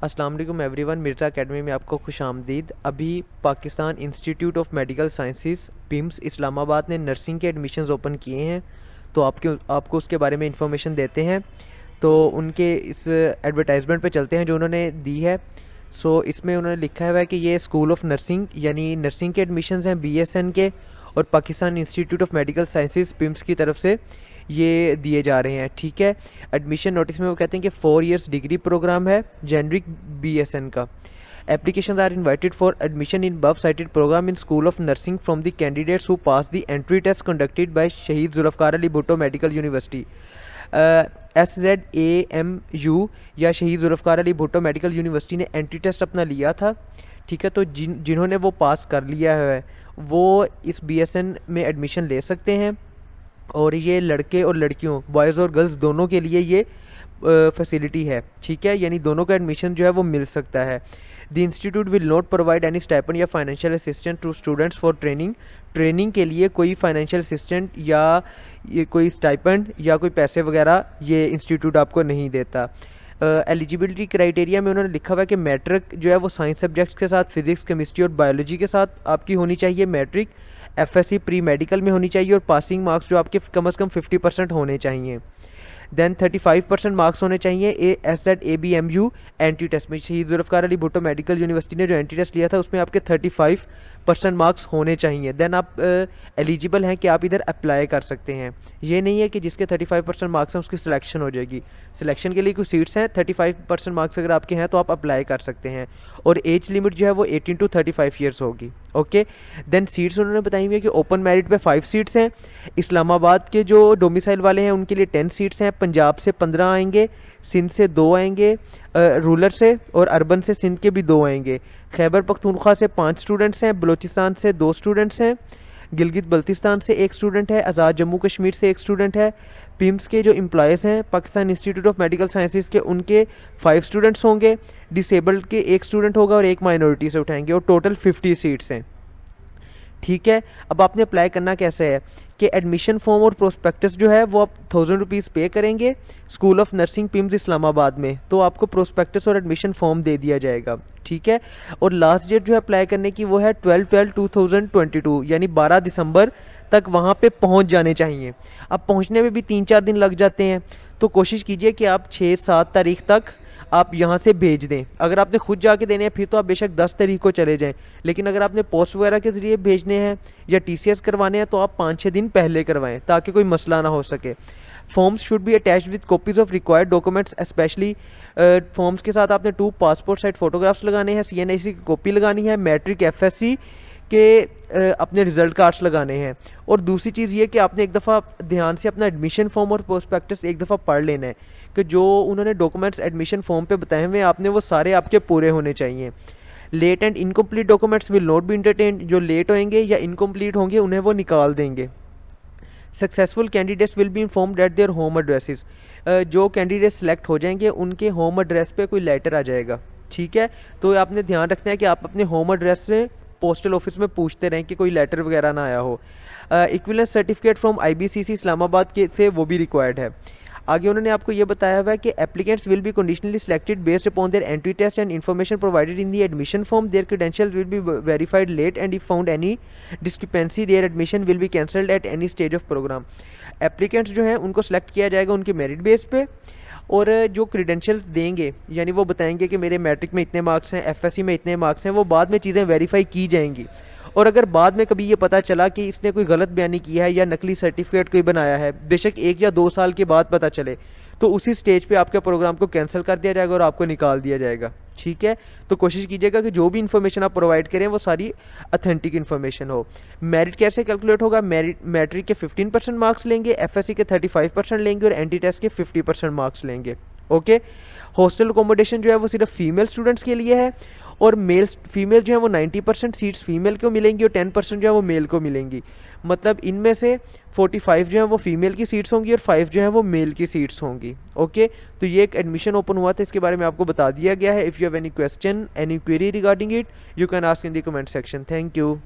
अस्सलाम वालेकुम everyone, Mirza academy में आपको खुशामदीद। अभी Pakistan institute of medical sciences PIMS Islamabad ने नर्सिंग के एडमिशन्स ओपन किए हैं, तो आपको उसके बारे में इंफॉर्मेशन देते हैं। तो उनके इस एडवर्टाइजमेंट पे चलते हैं जो उन्होंने दी है। इसमें उन्होंने लिखा हुआ है कि ये स्कूल ऑफ नर्सिंग यानी नर्सिंग के एडमिशन्स हैं BSN के, और Pakistan institute of medical sciences PIMS की तरफ से ये दिए जा रहे हैं। ठीक है, एडमिशन नोटिस में वो कहते हैं कि 4 इयर्स डिग्री प्रोग्राम है जेनरिक BSN का। Applications are invited for admission in above cited programme in school of nursing from the candidates who pass the entry test conducted by Shaheed Zulfikar Ali Bhutto medical university SZAMU या Shaheed Zulfikar Ali Bhutto medical university ने entry test अपना लिया था। ठीक है, तो जिन्होंने वो पास कर लिया है वो इस BSN में एडमिशन ले सकते हैं, और ये लड़के और लड़कियों, बॉयज़ और गर्ल्स दोनों के लिए ये फैसिलिटी है। ठीक है, यानी दोनों का एडमिशन जो है वो मिल सकता है। The institute will not provide any stipend या financial assistant to students for training के लिए कोई फाइनेंशियल असिस्टेंट या ये कोई स्टाइपेंड या कोई पैसे वगैरह ये इंस्टीट्यूट आपको नहीं देता। एलिजिबिलिटी क्राइटेरिया में उन्होंने लिखा हुआ है कि मैट्रिक जो है वो साइंस सब्जेक्ट्स के साथ फिजिक्स, केमिस्ट्री और बायोलॉजी के साथ आपकी होनी चाहिए। मैट्रिक FSC प्री मेडिकल में होनी चाहिए, और पासिंग मार्क्स जो आपके कम से कम 50% होने चाहिए। देन 35% मार्क्स होने चाहिए SZABMU एंट्री टेस्ट में। शहीद जुल्फ़िकार अली भुट्टो मेडिकल यूनिवर्सिटी ने जो एंट्री टेस्ट लिया था उसमें आपके 35% मार्क्स होने चाहिए। देन आप एलिजिबल हैं कि आप इधर अप्लाई कर सकते हैं। ये नहीं है कि जिसके 35% मार्क्स हैं उसकी सिलेक्शन हो जाएगी। सिलेक्शन के लिए कुछ सीट्स हैं, 35% मार्क्स अगर आपके हैं तो आप अप्लाई कर सकते हैं, और एज लिमिट जो है वो 18 to 35 ईयर्स होगी। ओके, देन सीट्स उन्होंने बताई हुई है कि ओपन मेरिट पे 5 सीट्स हैं। इस्लामाबाद के जो डोमिसाइल वाले हैं उनके लिए 10 सीट्स हैं। पंजाब से 15 आएंगे, सिंध से 2 आएंगे, रूरल से, और अर्बन से सिंध के भी 2 आएंगे। खैबर पख्तूनख्वा से 5 स्टूडेंट्स हैं, बलूचिस्तान से 2 स्टूडेंट्स हैं, गिलगित बल्तिस्तान से 1 स्टूडेंट है, आज़ाद जम्मू कश्मीर से 1 स्टूडेंट है। पिम्स के जो एम्प्लॉयज़ हैं Pakistan institute of medical sciences के, उनके 5 स्टूडेंट्स होंगे। डिसेबल्ड के 1 स्टूडेंट होगा और 1 माइनॉरिटी से उठाएंगे, और टोटल 50 सीट्स हैं। ठीक है, अब आपने अप्लाई करना कैसे है कि एडमिशन फॉर्म और प्रोस्पेक्टस जो है वो आप 1000 रुपीज़ पे करेंगे school of nursing PIMS Islamabad में, तो आपको प्रोस्पेक्टस और एडमिशन फॉर्म दे दिया जाएगा। ठीक है, और लास्ट डेट जो है अप्लाई करने की वो है 12/12/2022 यानी 12 दिसंबर तक वहाँ पे पहुँच जाने चाहिए। अब पहुँचने में भी 3-4 दिन लग जाते हैं, तो कोशिश कीजिए कि आप 6-7 तारीख तक आप यहाँ से भेज दें। अगर आपने खुद जाके देने हैं फिर तो आप बेशक 10 तारीख को चले जाएं, लेकिन अगर आपने पोस्ट वगैरह के ज़रिए भेजने हैं या TCS करवाने हैं तो आप 5-6 दिन पहले करवाएं ताकि कोई मसला ना हो सके। Forms should be attached with copies of required documents, specially forms के साथ आपने 2 पासपोर्ट साइज फोटोग्राफ्स लगाने हैं, CNIC की कॉपी लगानी है, मैट्रिक FSC के अपने रिजल्ट कार्ड्स लगाने हैं। और दूसरी चीज़ ये कि आपने एक दफ़ा ध्यान से अपना एडमिशन फॉर्म और प्रोस्पेक्टस एक दफ़ा पढ़ लेना है कि जो उन्होंने डॉक्यूमेंट्स एडमिशन फॉर्म पे बताए हुए आपने वो सारे आपके पूरे होने चाहिए। Late and incomplete documents will not be entertained, जो लेट होंगे या इनकम्प्लीट होंगे उन्हें वो निकाल देंगे। Successful candidates will be informed at their home addresses, जो कैंडिडेट सेलेक्ट हो जाएंगे उनके होम एड्रेस पे कोई लेटर आ जाएगा। ठीक है, तो आपने ध्यान रखना है कि आप अपने होम एड्रेस से पोस्टल ऑफिस में पूछते रहें कि कोई लेटर वगैरह ना आया हो। Equivalence certificate from IBCC Islamabad के से वो भी रिक्वायर्ड है। आगे उन्होंने आपको ये बताया हुआ है कि applicants will be conditionally selected based upon their entry test and information provided in the admission form. Their credentials will be verified late, and if found any discrepancy their admission will be cancelled at any stage of program. Applicants जो हैं उनको select किया जाएगा उनके merit base पे, और जो credentials देंगे यानी वो बताएंगे कि मेरे मैट्रिक में इतने मार्क्स हैं, FSC में इतने मार्क्स हैं, वो बाद में चीज़ें वेरीफाई की जाएंगी। और अगर बाद में कभी ये पता चला कि इसने कोई गलत बयानी किया है या नकली सर्टिफिकेट कोई बनाया है, बेशक 1 या 2 साल के बाद पता चले, तो उसी स्टेज पे आपके प्रोग्राम को कैंसिल कर दिया जाएगा और आपको निकाल दिया जाएगा। ठीक है, तो कोशिश कीजिएगा कि जो भी इन्फॉर्मेशन आप प्रोवाइड करें वो सारी ऑथेंटिक इन्फॉर्मेशन हो। मेरिट कैसे कैलकुलेट होगा? मैट्रिक के 15% मार्क्स लेंगे, FSC के 35% लेंगे, और एंटी टेस्ट के 50% मार्क्स लेंगे। ओके, हॉस्टल अकोमोडेशन जो है वो सिर्फ फीमेल स्टूडेंट्स के लिए है, और फीमेल जो है वो 90% सीट्स फीमेल को मिलेंगी और 10% जो है वो मेल को मिलेंगी। मतलब इनमें से 45 जो है वो फीमेल की सीट्स होंगी और 5 जो है वो मेल की सीट्स होंगी। ओके, तो ये एक एडमिशन ओपन हुआ था, इसके बारे में आपको बता दिया गया है। If you have any question, any query regarding it, you can ask in the comment section. Thank you.